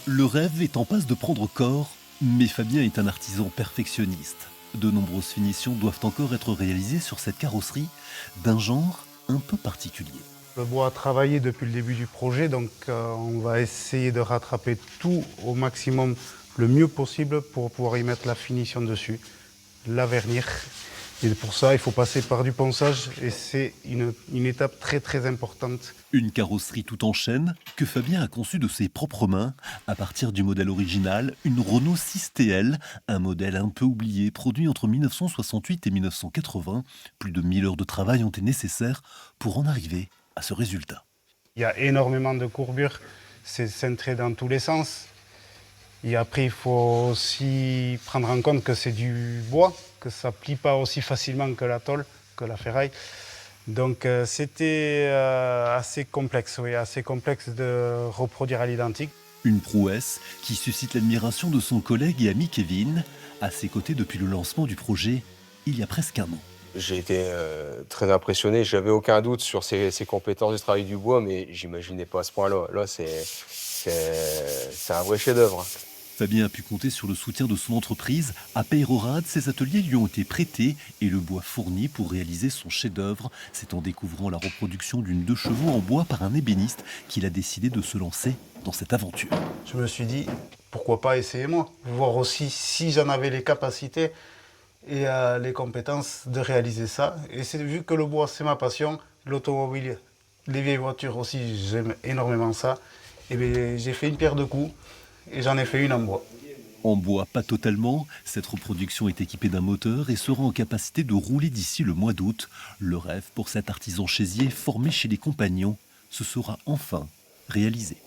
Le rêve est en passe de prendre corps, mais Fabien est un artisan perfectionniste. De nombreuses finitions doivent encore être réalisées sur cette carrosserie d'un genre un peu particulier. Le bois a travaillé depuis le début du projet, donc on va essayer de rattraper tout au maximum, le mieux possible pour pouvoir y mettre la finition dessus, la vernir. Et pour ça, il faut passer par du ponçage et c'est une étape très très importante. Une carrosserie tout en chaîne que Fabien a conçue de ses propres mains à partir du modèle original, une Renault 6 TL, un modèle un peu oublié, produit entre 1968 et 1980. Plus de 1000 heures de travail ont été nécessaires pour en arriver à ce résultat. Il y a énormément de courbures, c'est cintré dans tous les sens. Et après, il faut aussi prendre en compte que c'est du bois, que ça ne plie pas aussi facilement que la tôle, que la ferraille. Donc c'était assez complexe, oui, assez complexe de reproduire à l'identique. Une prouesse qui suscite l'admiration de son collègue et ami Kevin, à ses côtés depuis le lancement du projet il y a presque un an. J'ai été très impressionné, j'avais aucun doute sur ses compétences du travail du bois, mais j'imaginais pas à ce point-là. Là, c'est un vrai chef-d'œuvre. Fabien a pu compter sur le soutien de son entreprise. À Peyrorade, ses ateliers lui ont été prêtés et le bois fourni pour réaliser son chef-d'œuvre. C'est en découvrant la reproduction d'une 2 chevaux en bois par un ébéniste qu'il a décidé de se lancer dans cette aventure. Je me suis dit, pourquoi pas essayer moi, voir aussi si j'en avais les capacités et les compétences de réaliser ça. Et c'est vu que le bois, c'est ma passion, l'automobile, les vieilles voitures aussi, j'aime énormément ça. Et bien, j'ai fait une pierre de coups et j'en ai fait une en bois. En bois, pas totalement. Cette reproduction est équipée d'un moteur et sera en capacité de rouler d'ici le mois d'août. Le rêve pour cet artisan chaisier formé chez les Compagnons se sera enfin réalisé.